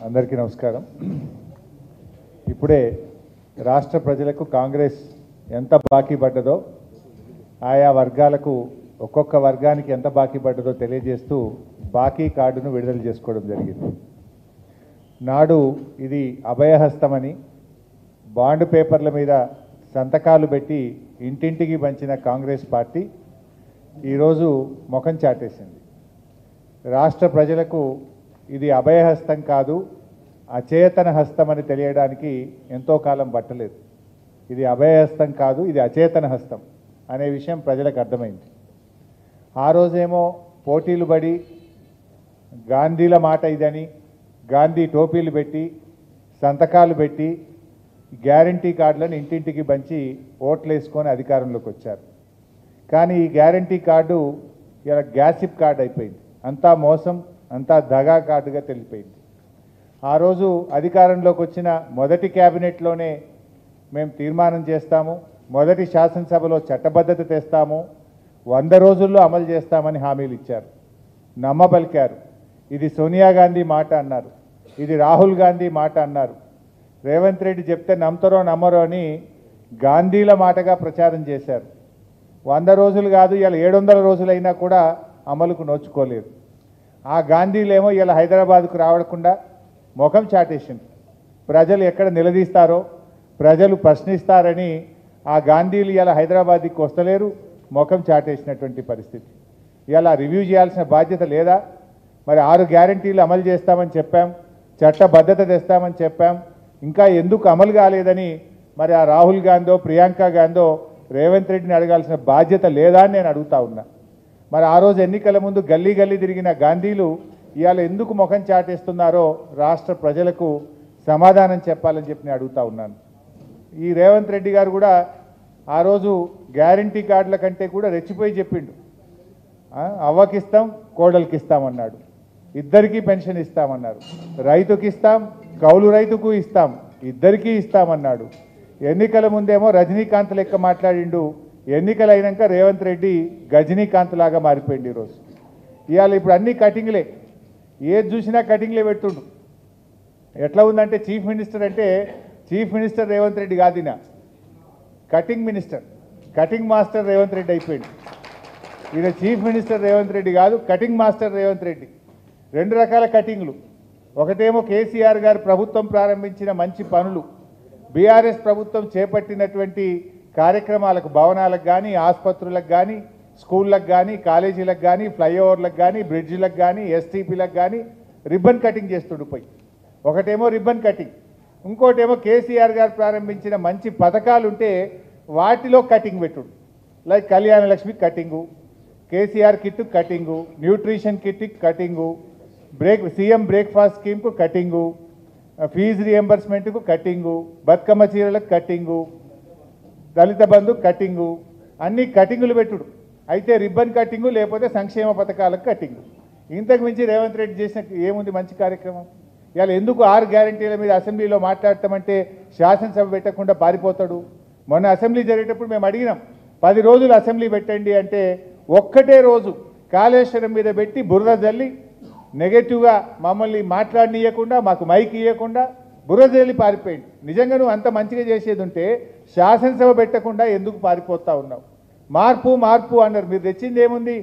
అందరికీ నమస్కారం. ఇప్పుడే రాష్ట్ర ప్రజలకు కాంగ్రెస్ ఎంత బాకీ పడ్డదో, ఆయా వర్గాలకు ఒక్కొక్క వర్గానికి ఎంత బాకీ పడ్డదో తెలియజేస్తూ బాకీ కార్డును విడుదల చేసుకోవడం జరిగింది. నాడు ఇది అభయహస్తమని బాండ్ పేపర్ల మీద సంతకాలు పెట్టి ఇంటింటికి పంచిన కాంగ్రెస్ పార్టీ ఈరోజు ముఖం చాటేసింది. రాష్ట్ర ప్రజలకు ఇది అభయహస్తం కాదు, అచేతన హస్తం అని తెలియడానికి ఎంతో కాలం పట్టలేదు. ఇది అభయహస్తం కాదు, ఇది అచేతన హస్తం అనే విషయం ప్రజలకు అర్థమైంది. ఆ రోజేమో పోటీలు పడి గాంధీల మాట ఇదని గాంధీ టోపీలు పెట్టి సంతకాలు పెట్టి గ్యారంటీ కార్డులను ఇంటింటికి పంచి ఓట్లు వేసుకొని అధికారంలోకి వచ్చారు. కానీ ఈ గ్యారంటీ కార్డు ఇలా గ్యాసిప్ కార్డు అయిపోయింది. అంతా మోసం, అంతా దగా కార్డుగా తెలిపోయింది. ఆ రోజు అధికారంలోకి వచ్చిన మొదటి క్యాబినెట్లోనే మేము తీర్మానం చేస్తాము, మొదటి శాసనసభలో చట్టబద్ధత తెస్తాము, 100 రోజుల్లో అమలు చేస్తామని హామీలు ఇచ్చారు, నమ్మబలికారు. ఇది సోనియా గాంధీ మాట అన్నారు, ఇది రాహుల్ గాంధీ మాట అన్నారు. రేవంత్ రెడ్డి చెప్తే నమ్ముతారో నమ్మరో అని గాంధీల మాటగా ప్రచారం చేశారు. 100 రోజులు కాదు, ఇలా 700 రోజులైనా కూడా అమలుకు నోచుకోలేదు. ఆ గాంధీలేమో ఇలా హైదరాబాద్కు రావకుండా ముఖం చాటేసింది. ప్రజలు ఎక్కడ నిలదీస్తారో, ప్రజలు ప్రశ్నిస్తారని ఆ గాంధీలు ఇలా హైదరాబాద్కి వస్తలేరు, ముఖం చాటేసినటువంటి పరిస్థితి. ఇలా రివ్యూ చేయాల్సిన బాధ్యత లేదా? మరి 6 గ్యారంటీలు అమలు చేస్తామని చెప్పాం, చట్టబద్ధత తెస్తామని చెప్పాం, ఇంకా ఎందుకు అమలు కాలేదని మరి ఆ రాహుల్ గాంధీ ప్రియాంక గాంధీ రేవంత్ రెడ్డిని అడగాల్సిన బాధ్యత లేదా అని నేను అడుగుతా ఉన్నా. మరి ఆ రోజు ఎన్నికల ముందు గల్లీ గల్లీ తిరిగిన గాంధీలు ఇవాళ ఎందుకు ముఖం చాటేస్తున్నారో రాష్ట్ర ప్రజలకు సమాధానం చెప్పాలని చెప్పి నేను అడుగుతా ఉన్నాను. ఈ రేవంత్ రెడ్డి గారు కూడా ఆ రోజు గ్యారంటీ కార్డుల కంటే కూడా రెచ్చిపోయి చెప్పిండు, అవ్వకిస్తాం కోడలికి ఇస్తామన్నాడు, ఇద్దరికీ పెన్షన్ ఇస్తామన్నారు, రైతుకి ఇస్తాం కౌలు రైతుకు ఇస్తాం, ఇద్దరికీ ఇస్తామన్నాడు. ఎన్నికల ముందేమో రజనీకాంత్ లెక్క మాట్లాడిండు, ఎన్నికలు అయినాక రేవంత్ రెడ్డి గజనీకాంత్ లాగా మారిపోయింది. ఈరోజు ఇవాళ ఇప్పుడు అన్ని కటింగ్లే, ఏది చూసినా కటింగ్లే పెడుతుండు. ఎట్లా ఉందంటే చీఫ్ మినిస్టర్ అంటే చీఫ్ మినిస్టర్ రేవంత్ రెడ్డి కాదినా, cutting minister, cutting master Revanth Reddy అయిపోయింది. ఈయన చీఫ్ మినిస్టర్ రేవంత్ రెడ్డి కాదు, కటింగ్ మాస్టర్ రేవంత్ రెడ్డి. 2 రకాల కటింగ్లు. ఒకటేమో కేసీఆర్ గారు ప్రభుత్వం ప్రారంభించిన మంచి పనులు, బీఆర్ఎస్ ప్రభుత్వం చేపట్టినటువంటి కార్యక్రమాలకు, భవనాలకు కానీ, ఆసుపత్రులకు కానీ, స్కూళ్ళకు కానీ, కాలేజీలకు కానీ, ఫ్లైఓవర్లకు కానీ, బ్రిడ్జిలకు కానీ, ఎస్టీపీలకు కానీ రిబ్బన్ కటింగ్ చేస్తుండిపోయి. ఒకటేమో రిబ్బన్ కటింగ్, ఇంకోటేమో కేసీఆర్ గారు ప్రారంభించిన మంచి పథకాలు ఉంటే వాటిలో కటింగ్ పెట్టుడు. Like Kalyana Lakshmi cutting, KCR kit cutting, nutrition kit cutting, CM breakfast స్కీమ్కు కటింగు, ఫీజు రియంబర్స్మెంట్కు కటింగు, బతుకమ్మ చీరలకు కటింగు, దళిత బంధు కటింగు, అన్ని కటింగులు పెట్టుడు. అయితే రిబ్బన్ కటింగు లేకపోతే సంక్షేమ పథకాలకు కటింగు. ఇంతకు మించి రేవంత్ రెడ్డి చేసిన ఏముంది మంచి కార్యక్రమం? ఇవాళ ఎందుకు 6 గ్యారంటీల మీద అసెంబ్లీలో మాట్లాడతామంటే శాసనసభ పెట్టకుండా పారిపోతాడు? మొన్న అసెంబ్లీ జరిగేటప్పుడు మేము అడిగినాం, 10 రోజులు అసెంబ్లీ పెట్టండి అంటే ఒక్కటే రోజు కాళేశ్వరం మీద పెట్టి బురద జల్లి నెగటివ్గా మమ్మల్ని మాట్లాడనీయకుండా, మాకు మైక్ ఇవ్వకుండా బురద జల్లి పారిపోయింది. నిజంగా నువ్వు అంత మంచిగా చేసేది ఉంటే శాసనసభ పెట్టకుండా ఎందుకు పారిపోతా ఉన్నావు? మార్పు మార్పు అన్నారు, మీరు తెచ్చింది ఏముంది?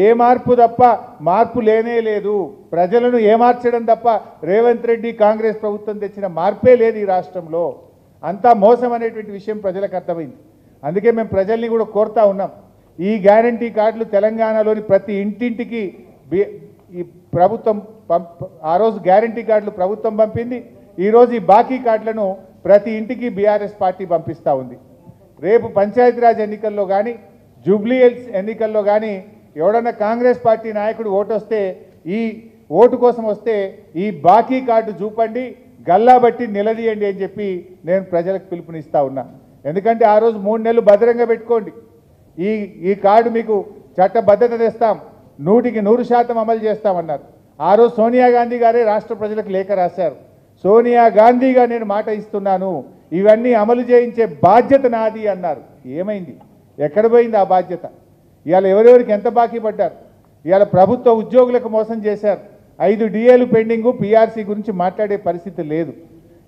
ఏ మార్పు తప్ప మార్పు లేనే లేదు. ప్రజలను ఏమార్చడం తప్ప రేవంత్ రెడ్డి కాంగ్రెస్ ప్రభుత్వం తెచ్చిన మార్పే లేదు ఈ రాష్ట్రంలో. అంతా మోసం అనేటువంటి విషయం ప్రజలకు అర్థమైంది. అందుకే మేము ప్రజల్ని కూడా కోరుతా ఉన్నాం, ఈ గ్యారంటీ కార్డులు తెలంగాణలోని ప్రతి ఇంటింటికి ఈ ప్రభుత్వం ఆ రోజు గ్యారంటీ కార్డులు ప్రభుత్వం పంపింది. ఈరోజు ఈ బాకీ కార్డులను ప్రతి ఇంటికి బీఆర్ఎస్ పార్టీ పంపిస్తూ ఉంది. రేపు పంచాయతీరాజ్ ఎన్నికల్లో కానీ, జూబ్లీ హిల్స్ ఎన్నికల్లో కానీ ఎవడన్నా కాంగ్రెస్ పార్టీ నాయకుడు ఓటు వస్తే, ఈ ఓటు కోసం వస్తే ఈ బాకీ కార్డు చూపండి, గల్లా బట్టి నిలదీయండి అని చెప్పి నేను ప్రజలకు పిలుపునిస్తా ఉన్నా. ఎందుకంటే ఆ రోజు 3 నెలలు భద్రంగా పెట్టుకోండి, ఈ కార్డు మీకు చట్టబద్ధత తెస్తాం, 100కి 100% అమలు చేస్తామన్నారు. ఆ రోజు సోనియా గాంధీ గారే రాష్ట్ర ప్రజలకు లేఖ రాశారు, సోనియా గాంధీగా నేను మాట ఇస్తున్నాను, ఇవన్నీ అమలు చేయించే బాధ్యత నాది అన్నారు. ఏమైంది? ఎక్కడ పోయింది ఆ బాధ్యత? ఇవాళ ఎవరెవరికి ఎంత బాకీ పడ్డారు? ఇవాళ ప్రభుత్వ ఉద్యోగులకు మోసం చేశారు, 5 డిఏలు పెండింగు, పిఆర్సీ గురించి మాట్లాడే పరిస్థితి లేదు.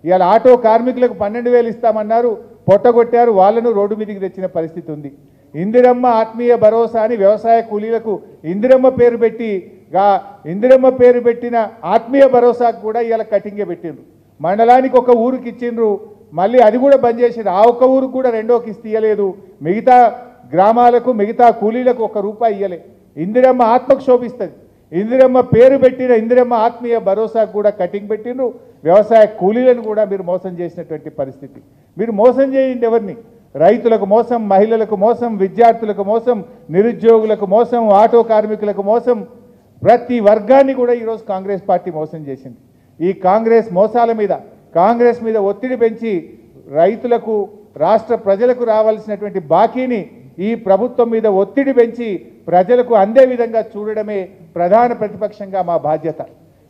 ఇవాళ ఆటో కార్మికులకు 12,000 ఇస్తామన్నారు, పొట్టగొట్టారు, వాళ్ళను రోడ్డు మీదకి తెచ్చిన పరిస్థితి ఉంది. ఇందిరమ్మ ఆత్మీయ భరోసా అని వ్యవసాయ కూలీలకు ఇందిరమ్మ పేరు పెట్టిన ఆత్మీయ భరోసాకు కూడా ఇవాళ కటింగే పెట్టిండ్రు. మండలానికి ఒక ఊరికి ఇచ్చిండ్రు, మళ్ళీ అది కూడా బంద్ చేసిండ్రు. ఆ ఒక్క ఊరు కూడా రెండో కిస్తీ ఇవ్వలేదు. మిగతా గ్రామాలకు మిగతా కూలీలకు ₹1 ఇవ్వలే. ఇందిరమ్మ ఆత్మకు శోభిస్తుంది. ఇందిరమ్మ పేరు పెట్టిన ఇందిరమ్మ ఆత్మీయ భరోసాకు కూడా కటింగ్ పెట్టిండ్రు. వ్యవసాయ కూలీలను కూడా మీరు మోసం చేసినటువంటి పరిస్థితి. మీరు మోసం చేయండి ఎవరిని? రైతులకు మోసం, మహిళలకు మోసం, విద్యార్థులకు మోసం, నిరుద్యోగులకు మోసం, ఆటో కార్మికులకు మోసం, ప్రతి వర్గాన్ని కూడా ఈరోజు కాంగ్రెస్ పార్టీ మోసం చేసింది. ఈ కాంగ్రెస్ మోసాల మీద, కాంగ్రెస్ మీద ఒత్తిడి పెంచి రైతులకు, రాష్ట్ర ప్రజలకు రావాల్సినటువంటి బాకీని ఈ ప్రభుత్వం మీద ఒత్తిడి పెంచి ప్రజలకు అందే విధంగా చూడడమే ప్రధాన ప్రతిపక్షంగా మా బాధ్యత.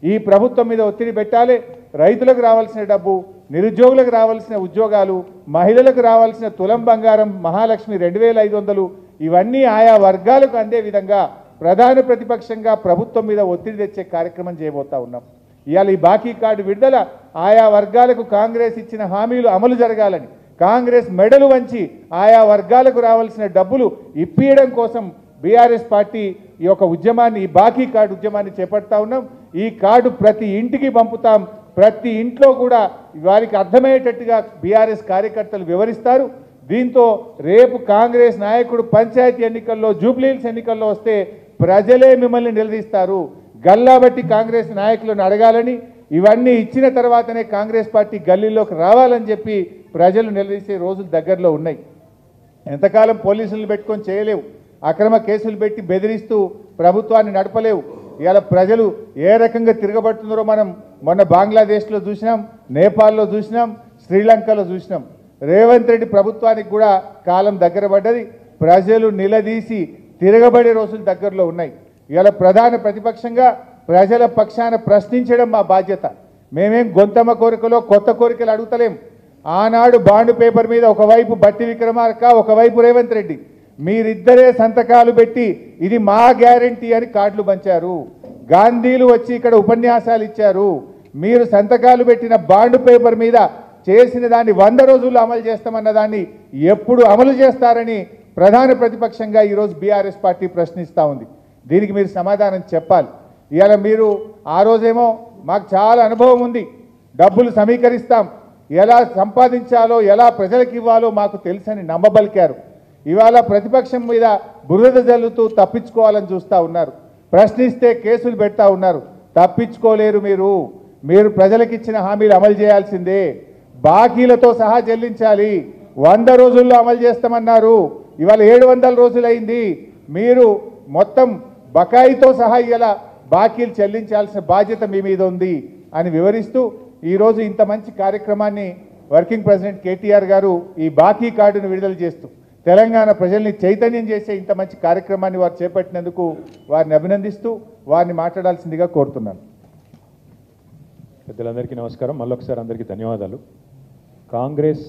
ఈ ప్రభుత్వం మీద ఒత్తిడి పెట్టాలి. రైతులకు రావాల్సిన డబ్బు, నిరుద్యోగులకు రావాల్సిన ఉద్యోగాలు, మహిళలకు రావాల్సిన తులం బంగారం, మహాలక్ష్మి 2,500 ఇవన్నీ ఆయా వర్గాలకు అందే విధంగా ప్రధాన ప్రతిపక్షంగా ప్రభుత్వం మీద ఒత్తిడి తెచ్చే కార్యక్రమం చేయబోతా ఉన్నాం. ఇవాళ ఈ బాకీ కార్డు విడుదల ఆయా వర్గాలకు కాంగ్రెస్ ఇచ్చిన హామీలు అమలు జరగాలని, కాంగ్రెస్ మెడలు వంచి ఆయా వర్గాలకు రావాల్సిన డబ్బులు ఇప్పియడం కోసం బీఆర్ఎస్ పార్టీ ఈ యొక్క ఉద్యమాన్ని, ఈ బాకీ కార్డు ఉద్యమాన్ని చేపడతా ఉన్నాం. ఈ కార్డు ప్రతి ఇంటికి పంపుతాం. ప్రతి ఇంట్లో కూడా వారికి అర్థమయ్యేటట్టుగా బీఆర్ఎస్ కార్యకర్తలు వివరిస్తారు. దీంతో రేపు కాంగ్రెస్ నాయకుడు పంచాయతీ ఎన్నికల్లో, జూబ్లీహిల్స్ ఎన్నికల్లో వస్తే ప్రజలే మిమ్మల్ని నిలదీస్తారు. గల్లాబట్టి కాంగ్రెస్ నాయకులను అడగాలని, ఇవన్నీ ఇచ్చిన తర్వాతనే కాంగ్రెస్ పార్టీ గల్లీలోకి రావాలని చెప్పి ప్రజలు నిలదీసే రోజులు దగ్గరలో ఉన్నాయి. ఎంతకాలం పోలీసులను పెట్టుకొని చేయలేవు. అక్రమ కేసులు పెట్టి బెదిరిస్తూ ప్రభుత్వాన్ని నడపలేవు. ఇవాళ ప్రజలు ఏ రకంగా తిరగబడుతున్నారో మనం మొన్న బంగ్లాదేశ్లో చూసినాం, నేపాల్లో చూసినాం, శ్రీలంకలో చూసినాం. రేవంత్ రెడ్డి ప్రభుత్వానికి కూడా కాలం దగ్గర పడ్డది. ప్రజలు నిలదీసి తిరగబడే రోజులు దగ్గరలో ఉన్నాయి. ఇవాళ ప్రధాన ప్రతిపక్షంగా ప్రజల పక్షాన ప్రశ్నించడం మా బాధ్యత. మేమేం గొంతమ్మ కోరికలో కొత్త కోరికలు అడుగుతలేం. ఆనాడు బాండ్ పేపర్ మీద ఒకవైపు బట్టి విక్రమార్క, ఒకవైపు రేవంత్ రెడ్డి, మీరిద్దరే సంతకాలు పెట్టి ఇది మా గ్యారంటీ అని కార్డులు పంచారు. గాంధీలు వచ్చి ఇక్కడ ఉపన్యాసాలు ఇచ్చారు. మీరు సంతకాలు పెట్టిన బాండ్ పేపర్ మీద చేసిన దాన్ని 100 రోజుల్లో అమలు చేస్తామన్న దాన్ని ఎప్పుడు అమలు చేస్తారని ప్రధాన ప్రతిపక్షంగా ఈరోజు బీఆర్ఎస్ పార్టీ ప్రశ్నిస్తూ ఉంది. దీనికి మీరు సమాధానం చెప్పాలి. ఇవాళ మీరు ఆ రోజేమో మాకు చాలా అనుభవం ఉంది, డబ్బులు సమీకరిస్తాం, ఎలా సంపాదించాలో, ఎలా ప్రజలకు ఇవ్వాలో మాకు తెలుసని నమ్మబలికారు. ఇవాళ ప్రతిపక్షం మీద బురద జల్లుతూ తప్పించుకోవాలని చూస్తూ ఉన్నారు. ప్రశ్నిస్తే కేసులు పెడతా ఉన్నారు. తప్పించుకోలేరు. మీరు ప్రజలకు ఇచ్చిన హామీలు అమలు చేయాల్సిందే. బాకీలతో సహా చెల్లించాలి. 100 రోజుల్లో అమలు చేస్తామన్నారు. ఇవాళ 700 రోజులైంది. మీరు మొత్తం బకాయితో సహా ఇలా బాకీలు చెల్లించాల్సిన బాధ్యత మీ మీద ఉంది అని వివరిస్తూ ఈరోజు ఇంత మంచి కార్యక్రమాన్ని వర్కింగ్ ప్రెసిడెంట్ కేటీఆర్ గారు ఈ బాకీ కార్డును విడుదల చేస్తూ తెలంగాణ ప్రజల్ని చైతన్యం చేసే ఇంత మంచి కార్యక్రమాన్ని వారు చేపట్టినందుకు వారిని అభినందిస్తూ వారిని మాట్లాడాల్సిందిగా కోరుతున్నాను. పెద్దలందరికీ నమస్కారం. మళ్ళొకసారి అందరికీ ధన్యవాదాలు. కాంగ్రెస్